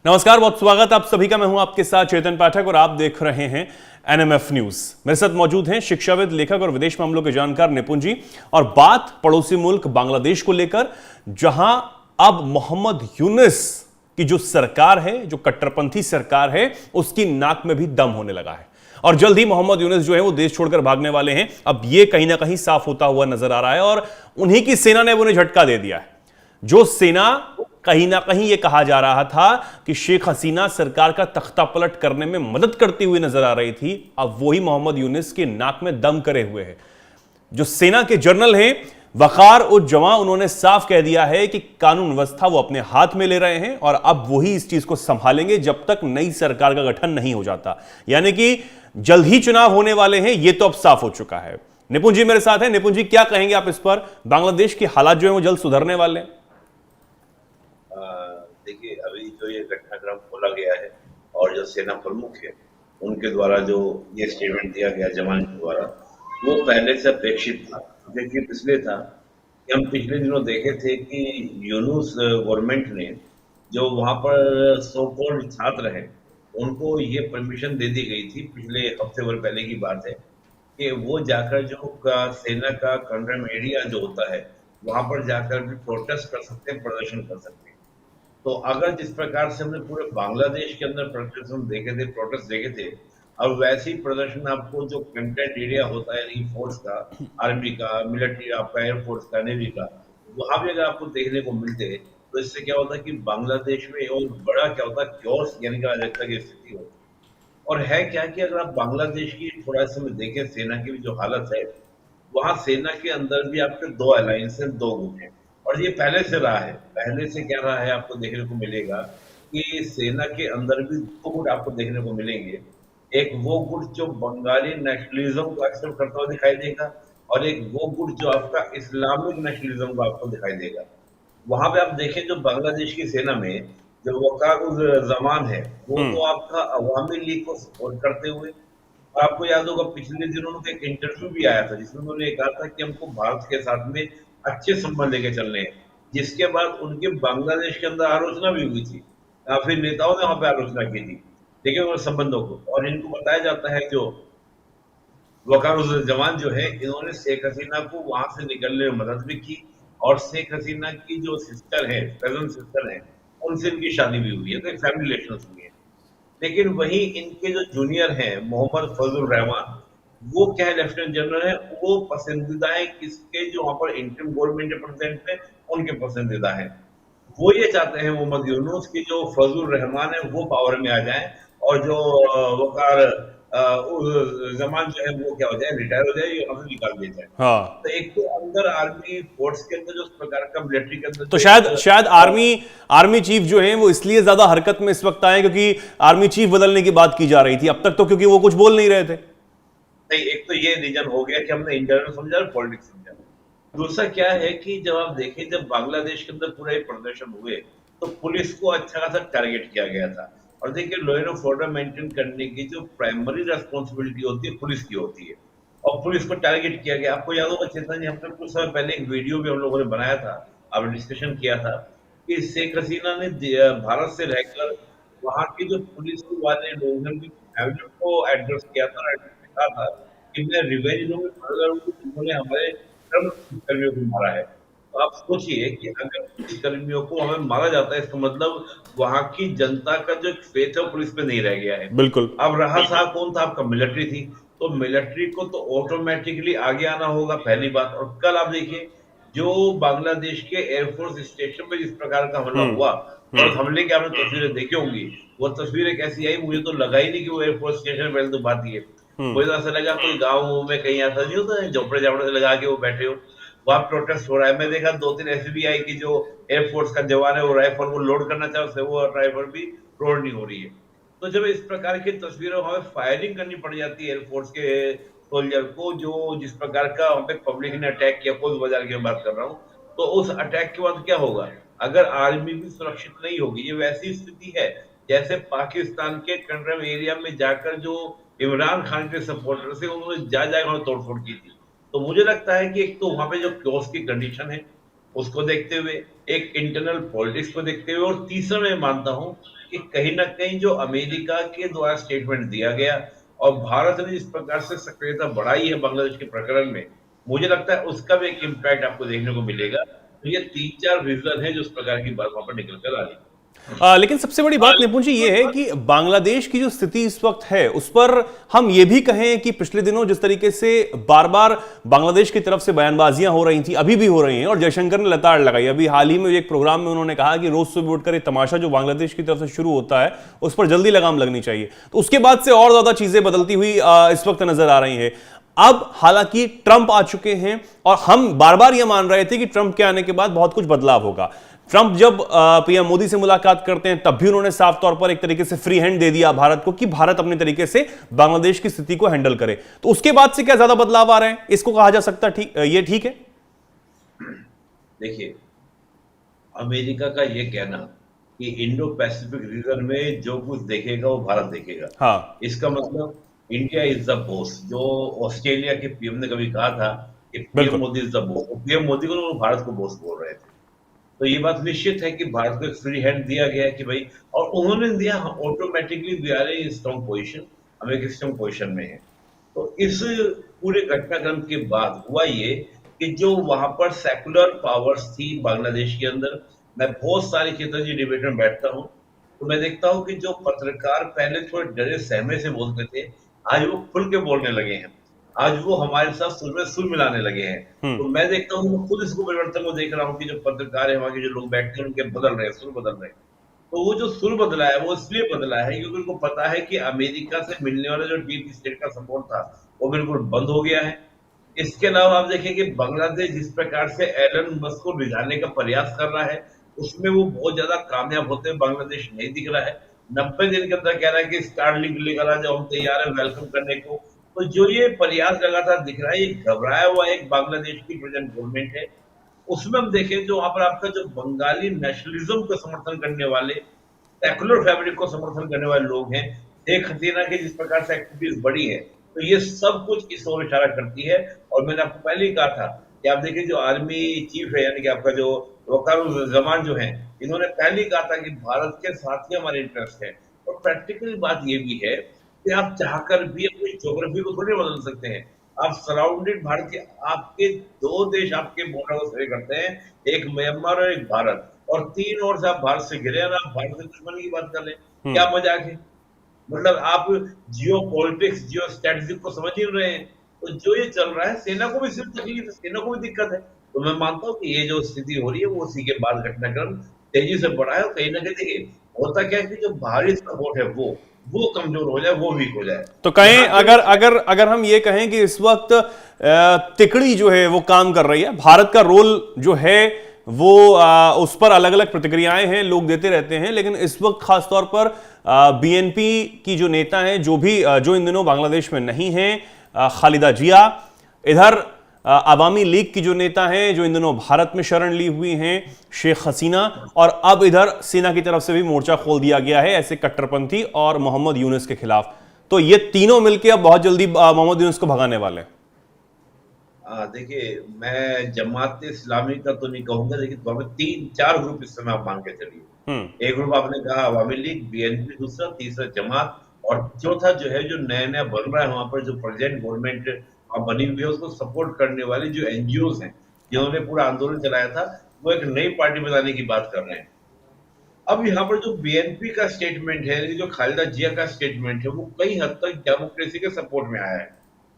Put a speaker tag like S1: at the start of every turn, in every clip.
S1: नमस्कार, बहुत स्वागत आप सभी का। मैं हूं आपके साथ चेतन पाठक और आप देख रहे हैं एनएमएफ न्यूज। मेरे साथ मौजूद हैं शिक्षाविद, लेखक और विदेश मामलों के जानकार निपुण जी। और बात पड़ोसी मुल्क बांग्लादेश को लेकर, जहां अब मोहम्मद यूनुस की जो सरकार है, जो कट्टरपंथी सरकार है, उसकी नाक में भी दम होने लगा है और जल्द ही मोहम्मद यूनुस जो है वो देश छोड़कर भागने वाले हैं। अब ये कहीं ना कहीं साफ होता हुआ नजर आ रहा है और उन्हीं की सेना ने उन्हें झटका दे दिया है। जो सेना कहीं ना कहीं यह कहा जा रहा था कि शेख हसीना सरकार का तख्ता पलट करने में मदद करती हुई नजर आ रही थी, अब वही मोहम्मद यूनुस के नाक में दम करे हुए है। जो सेना के जनरल हैं वकार उज जवां, उन्होंने साफ कह दिया है कि कानून व्यवस्था वो अपने हाथ में ले रहे हैं और अब वही इस चीज को संभालेंगे जब तक नई सरकार का गठन नहीं हो जाता। यानी कि जल्द ही चुनाव होने वाले हैं, यह तो अब साफ हो चुका है। निपुण जी मेरे साथ हैं। निपुण जी, क्या कहेंगे आप इस पर? बांग्लादेश के हालात जो है वो जल्द सुधरने वाले हैं?
S2: देखिए, अभी जो ये घटनाक्रम खोला गया है और जो सेना प्रमुख है उनके द्वारा जो ये स्टेटमेंट दिया गया जवान के द्वारा, वो पहले से अपेक्षित था। अपेक्षित इसलिए था कि हम पिछले दिनों देखे थे कि यूनुस गवर्नमेंट ने जो वहां पर सो कॉल्ड छात्र हैं उनको ये परमिशन दे दी गई थी, पिछले हफ्ते भर पहले की बात है, कि वो जाकर जो सेना का कंट्रोल एरिया जो होता है वहां पर जाकर भी प्रोटेस्ट कर सकते हैं, प्रदर्शन कर सकते हैं। तो अगर जिस प्रकार से हमने पूरे बांग्लादेश के अंदर प्रदर्शन देखे थे, प्रोटेस्ट देखे थे, अब वैसे ही प्रदर्शन आपको जो कंटेंट एरिया होता है यानी फोर्स का, आर्मी का, मिलिट्री, आपका एयरफोर्स का, नेवी का, वहां भी अगर आपको देखने को मिलते तो इससे क्या होता है कि बांग्लादेश में और बड़ा क्या होता है, क्योस यानी कि अराजकता की स्थिति होती। और है क्या कि अगर आप बांग्लादेश की थोड़ा समय देखें, सेना की भी जो हालत है, वहां सेना के अंदर भी आपके दो अलायंस हैं, दो गुट हैं। और ये पहले से रहा है। पहले से क्या रहा है आपको देखने को मिलेगा कि सेना के अंदर भी दो गुट आपको देखने को मिलेंगे। एक वो गुट जो बंगाली नेशनलिज्म को एक्सेप्ट करता हुआ दिखाई देगा और एक वो गुट जो आपका इस्लामिक नेशनलिज्म को आपको दिखाई देगा। वहां पे आप देखें जो बांग्लादेश की सेना में जो वकार उज जमान है, वो तो आपका अवामी लीग को सपोर्ट करते हुए, आपको याद होगा पिछले दिनों उनका एक इंटरव्यू भी आया था जिसमें उन्होंने कहा था कि हमको भारत के साथ में अच्छे संबंध लेके चलने हैं, जिसके बाद उनके बांग्लादेश के अंदर आलोचना भी हुई थी। काफी नेताओं ने वहां पे आलोचना की थी, देखिए उन संबंधों को। और इनको बताया जाता है जो वकार जवान जो है, इन्होंने शेख हसीना को वहां से निकलने में मदद भी की और शेख हसीना की जो सिस्टर है, कजन सिस्टर है, उनसे इनकी शादी भी हुई है, तो एक फैमिली रिलेशन हुई है। लेकिन वही इनके जो जूनियर हैं मोहम्मद फजल रहमान, वो क्या है, लेफ्टिनेंट जनरल है, वो पसंदीदा है किसके, जो वहां पर इंटरिम गवर्नमेंट रिप्रेजेंटेंट है, उनके पसंदीदा है। वो ये चाहते हैं मोहम्मद यूनुस की जो फजल रहमान है वो पावर में आ जाए और जो वकार जमान जो है वो क्या हो जाए, रिटायर हो जाए, ये हमसे निकाल दिया जाए।
S1: हाँ,
S2: तो एक तो अंदर आर्मी फोर्स के अंदर जो उस प्रकार का मिलिट्री के अंदर
S1: तो
S2: जो
S1: शायद
S2: एक
S1: शायद आर्मी चीफ जो है वो इसलिए ज्यादा हरकत में इस वक्त आए क्योंकि आर्मी चीफ बदलने की बात की जा रही थी। अब तक तो क्योंकि वो कुछ बोल नहीं रहे थे।
S2: नहीं, एक तो ये रीजन हो गया कि हमने इंटरनल समझा और पॉलिटिक्स समझा। दूसरा क्या है कि जब आप देखें, जब बांग्लादेश के अंदर पूरे प्रदर्शन हुए तो पुलिस को अच्छा खासा टारगेट किया गया था। और देखिए, लॉ एंड ऑर्डर मेंटेन करने की जो प्राइमरी रेस्पॉन्सिबिलिटी होती है पुलिस की होती है, और पुलिस को टारगेट किया गया। आपको याद होगा चेतन जी, हमने कुछ समय पहले एक वीडियो भी हम लोगों ने बनाया था, आपने डिस्कशन किया था कि शेख हसीना ने भारत से रहकर वहां के जो पुलिस वाले लोग हैं उनकी फैमिली को एड्रेस किया था, कहा था कि मैं रिवेंज लूंगी जिन्होंने हमारे कर्मियों को मारा है। तो आप सोचिए कि अगर पुलिस कर्मियों को हमें मारा जाता है, इसका मतलब वहां की जनता का जो फेथ है वो पुलिस पे नहीं रह गया है।
S1: बिल्कुल।
S2: अब रहा साहब कौन था, आपका मिलिट्री थी। तो मिलिट्री को तो ऑटोमेटिकली आगे आना होगा, पहली बात। और कल आप देखिए जो बांग्लादेश के एयरफोर्स स्टेशन पे जिस प्रकार का हमला हुआ, और उस हमले की आपने तस्वीरें देखी होंगी, वो तस्वीरें कैसी आई, मुझे तो लगा ही नहीं कि वो एयरफोर्स स्टेशन, पहले तो बात ये, मुझे तो ऐसा लगा कोई गाँव में कहीं ऐसा नहीं होता है झोपड़े झापड़े से लगा के वो बैठे हो, वहां प्रोटेस्ट हो रहा है। मैं देखा 2-3 एसबीआई की जो एयरफोर्स का जवान है वो राइफल को लोड करना चाहे, उससे वो राइफल भी लोड नहीं हो रही है। तो जब इस प्रकार की तस्वीरों हमें फायरिंग करनी पड़ जाती है एयरफोर्स के सोल्जर को, जो जिस प्रकार का हम पे पब्लिक ने अटैक किया, कोस बाजार की मैं बात कर रहा हूँ, तो उस अटैक के बाद क्या होगा अगर आर्मी भी सुरक्षित नहीं होगी। ये वैसी स्थिति है जैसे पाकिस्तान के कंट्रोल एरिया में जाकर जो इमरान खान के सपोर्टर्स थे उन्होंने जा उन्होंने तोड़फोड़ की थी। तो मुझे लगता है कि एक तो वहां पे जो क्योस की कंडीशन है, उसको देखते हुए, एक इंटरनल पॉलिटिक्स को देखते हुए, और तीसरा मैं मानता हूं कि कहीं ना कहीं जो अमेरिका के द्वारा स्टेटमेंट दिया गया और भारत ने जिस प्रकार से सक्रियता बढ़ाई है बांग्लादेश के प्रकरण में, मुझे लगता है उसका भी एक इम्पैक्ट आपको देखने को मिलेगा। तो ये 3-4 रीजन है जो उस प्रकार की बात वहां पर निकल कर आ रही है।
S1: लेकिन सबसे बड़ी बात निपुण जी ये है कि बांग्लादेश की जो स्थिति इस वक्त है उस पर हम ये भी कहें कि पिछले दिनों जिस तरीके से बार बार बांग्लादेश की तरफ से बयानबाजियां हो रही थी, अभी भी हो रही हैं, और जयशंकर ने लताड़ लगाई। अभी हाल ही में एक प्रोग्राम में उन्होंने कहा कि रोज सुबह उठकर ये तमाशा जो बांग्लादेश की तरफ से शुरू होता है उस पर जल्दी लगाम लगनी चाहिए। तो उसके बाद से और ज्यादा चीजें बदलती हुई इस वक्त नजर आ रही है। अब हालांकि ट्रंप आ चुके हैं और हम बार बार यह मान रहे थे कि ट्रंप के आने के बाद बहुत कुछ बदलाव होगा। ट्रंप जब पीएम मोदी से मुलाकात करते हैं तब भी उन्होंने साफ तौर पर एक तरीके से फ्री हैंड दे दिया भारत को कि भारत अपने तरीके से बांग्लादेश की स्थिति को हैंडल करे। तो उसके बाद से क्या ज्यादा बदलाव आ रहे हैं, इसको कहा जा सकता ठीक ये ठीक है?
S2: देखिए, अमेरिका का ये कहना कि इंडो पैसिफिक रीजन में जो कुछ देखेगा वो भारत देखेगा,
S1: हाँ,
S2: इसका मतलब इंडिया इज द बॉस। जो ऑस्ट्रेलिया के पीएम ने कभी कहा था कि पीएम
S1: बिल्कुल।
S2: Modi is the boss, PM Modi को वो भारत को बॉस बोल रहे थे। तो ये बात निश्चित है कि भारत को एक फ्री हैंड दिया गया है कि भाई, और उन्होंने दिया, automatically we are in strong position, हम एक स्ट्रॉन्ग पोजीशन में है। तो इस पूरे घटनाक्रम के बाद हुआ ये कि जो वहां पर सेकुलर पावर्स थी बांग्लादेश के अंदर, मैं बहुत सारी चीजों की डिबेट में बैठता हूँ, तो मैं देखता हूँ कि जो पत्रकार पहले थोड़े डरे सहमे से बोलते थे, आज वो खुल के बोलने लगे हैं। आज वो हमारे साथ सुर में सुर मिलाने लगे हैं।
S1: हम्म।
S2: तो मैं देखता हूँ, मैं खुद इसको परिवर्तन को देख रहा हूँ कि जो पत्रकार है, वहां के जो लोग बैठते हैं, उनके बदल रहे हैं, सुर बदल रहे हैं। तो वो जो सुर बदला है वो इसलिए बदला है क्योंकि उनको पता है कि अमेरिका से मिलने वाला जो डीप स्टेट का सपोर्ट था वो बिल्कुल बंद हो गया है। इसके अलावा आप देखें कि बांग्लादेश जिस प्रकार से एलन मस्क को रिझाने का प्रयास कर रहा है, उसमें वो बहुत ज्यादा कामयाब होते हुए बांग्लादेश नहीं दिख रहा है। 90 दिन के अंदर कह रहा है कि स्टारलिंक लेकर आ जाओ, हम तैयार है वेलकम करने को। तो जो ये प्रयास लगातार दिख रहा है, ये घबराया हुआ एक बांग्लादेश की प्रेजेंट गवर्नमेंट है। उसमें हम देखें जो वहां पर आपका जो बंगाली नेशनलिज्म का समर्थन करने वाले, सेकुलर फैब्रिक को समर्थन करने वाले लोग हैं, शेख हसीना की जिस प्रकार से एक्टिविटीज बढ़ी है, तो ये सब कुछ इस ओर इशारा करती है। और मैंने आपको पहले ही कहा था कि आप देखिए जो आर्मी चीफ है, यानी कि आपका जो वकारुज्जमान जो है, इन्होंने पहले ही कहा था कि भारत के साथ ही हमारे इंटरेस्ट है। और प्रैक्टिकल बात ये भी है कि आप चाहकर भी अपनी ज्योग्राफी को थोड़ी बदल सकते हैं। आप सराउंडेड भारत के, आपके दो देश आपके बॉर्डर को शेयर करते हैं, एक म्यांमार और एक भारत, और तीन ओर से आप भारत से घिरे हैं, आप भारत से दुश्मनी की बात कर रहे हैं, क्या मजाक है? मतलब आप जियो पॉलिटिक्स, जियो स्ट्रेटेजी को समझ ही नहीं रहे हैं। तो जो ये चल रहा है, सेना को भी सिर्फ तकलीफ है, सेना को भी दिक्कत है। तो मैं मानता हूँ कि ये जो स्थिति हो रही है वो उसी के बाद घटनाक्रम तेजी से बढ़ा है। और कहीं ना कहीं देखिए, होता क्या है कि जो बाहरी सपोर्ट है वो कमजोर हो जाए, वो वीक हो जाए।
S1: तो कहें अगर अगर अगर हम ये कहें कि इस वक्त तिकड़ी जो है वो काम कर रही है, भारत का रोल जो है वो उस पर अलग अलग प्रतिक्रियाएं हैं, लोग देते रहते हैं, लेकिन इस वक्त खासतौर पर बीएनपी की जो नेता हैं, जो इन दिनों बांग्लादेश में नहीं हैं, खालिदा जिया, इधर अवामी लीग की जो नेता हैं जो इन दिनों भारत में शरण ली हुई हैं, शेख हसीना, और अब इधर सेना की तरफ से भी मोर्चा खोल दिया गया है ऐसे कट्टरपंथी और मोहम्मद यूनुस के खिलाफ। तो ये तीनों मिलकर अब बहुत जल्दी मोहम्मद यूनुस को भगाने वाले हैं।
S2: देखिए, मैं जमात इस्लामी का तो नहीं कहूंगा, लेकिन तो हमें 3-4 ग्रुप इस समय आप मान के चलिए। एक ग्रुप आपने कहा अवामी लीग, बीएनपी दूसरा, तीसरा जमात, और चौथा जो है जो नया नया बन रहा है वहां पर, जो प्रेजेंट गवर्नमेंट बनी हुई है उसको सपोर्ट करने वाली जो एनजीओ हैं, जिन्होंने पूरा आंदोलन चलाया था, वो एक नई पार्टी बनाने की बात कर रहे हैं। अब यहाँ पर जो बीएनपी का स्टेटमेंट है, जो खालिदा जिया का स्टेटमेंट है, वो कई हद तक डेमोक्रेसी के सपोर्ट में आया है।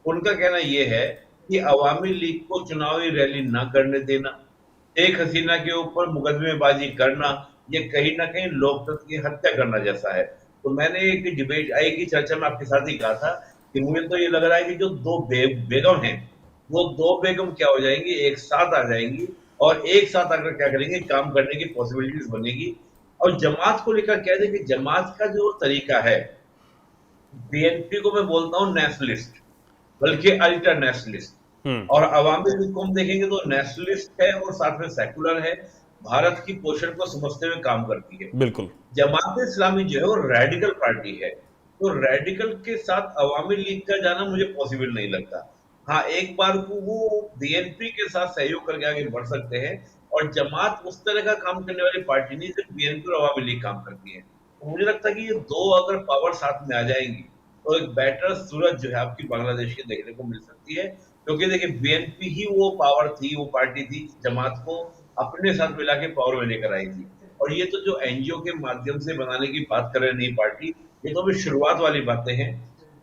S2: उनका कहना यह है कि अवामी लीग को चुनावी रैली ना करने देना, शेख हसीना के ऊपर मुकदमेबाजी करना, ये कहीं ना कहीं लोकतंत्र की हत्या करना जैसा है। तो मैंने एक डिबेट, एक ही चर्चा में आपके साथ ही कहा था कि मुझे तो ये लग रहा है कि जो दो बेगम हैं, वो दो बेगम क्या हो जाएंगी, एक साथ आ जाएंगी, और एक साथ आकर क्या करेंगे, काम करने की पॉसिबिलिटीज बनेगी। और जमात को लेकर कह दे कि जमात का जो तरीका है, बीएनपी को मैं बोलता हूँ नेशनलिस्ट, बल्कि अल्ट्रा नेशनलिस्ट, और अवामी लीग को हम देखेंगे तो नेशनलिस्ट है और साथ में सेकुलर है, भारत की पोषण को समझते हुए काम करती है।
S1: बिल्कुल।
S2: जमात इस्लामी जो है वो रेडिकल पार्टी है, तो रेडिकल के साथ अवामी लीग का जाना मुझे पॉसिबल नहीं लगता। हाँ, एक बार को वो बीएनपी के साथ सहयोग करके आगे बढ़ सकते हैं, और जमात उस तरह का काम करने वाली पार्टी नहीं सिर्फ बीएनपी और अवामी लीग काम करती है। तो मुझे लगता है कि ये दो अगर पावर साथ में आ जाएंगी तो एक बेटर सूरत जो है आपकी बांग्लादेश की देखने को मिल सकती है, क्योंकि देखिए बीएनपी ही वो पावर थी, वो पार्टी थी जमात को अपने साथ मिला के पावर में लेकर आई थी। और ये तो जो एनजीओ के माध्यम से बनाने की बात कर रहे हैं नई पार्टी, ये तो अभी शुरुआत वाली बातें हैं।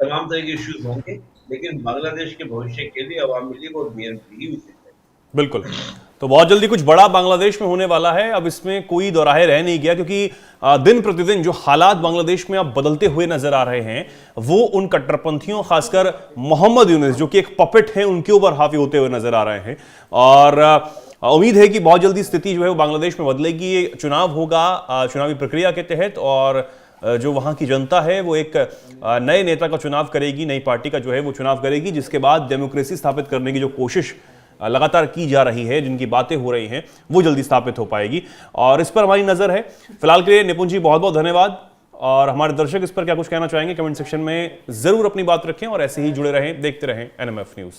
S2: तमाम तरह के इश्यूज होंगे, लेकिन बांग्लादेश के भविष्य के लिए अवामी लीग और बीएनपी ही उचित है।
S1: बिल्कुल। तो बहुत जल्दी कुछ बड़ा बांग्लादेश में होने वाला है, अब इसमें कोई दोराहे रह नहीं गया, क्योंकि दिन प्रतिदिन जो हालात बांग्लादेश में अब बदलते हुए नजर आ रहे हैं वो उन कट्टरपंथियों, खासकर मोहम्मद यूनुस जो कि एक पपेट है, उनके ऊपर हावी होते हुए नजर आ रहे हैं। और उम्मीद है कि बहुत जल्दी स्थिति जो है वो बांग्लादेश में बदलेगी। ये चुनाव होगा चुनावी प्रक्रिया के तहत, और जो वहां की जनता है वो एक नए नेता का चुनाव करेगी, नई पार्टी का जो है वो चुनाव करेगी, जिसके बाद डेमोक्रेसी स्थापित करने की जो कोशिश लगातार की जा रही है, जिनकी बातें हो रही हैं, वो जल्दी स्थापित हो पाएगी। और इस पर हमारी नजर है। फिलहाल के लिए निपुण जी बहुत बहुत धन्यवाद। और हमारे दर्शक इस पर क्या कुछ कहना चाहेंगे कमेंट सेक्शन में जरूर अपनी बात रखें, और ऐसे ही जुड़े रहें, देखते रहें एनएमएफ न्यूज।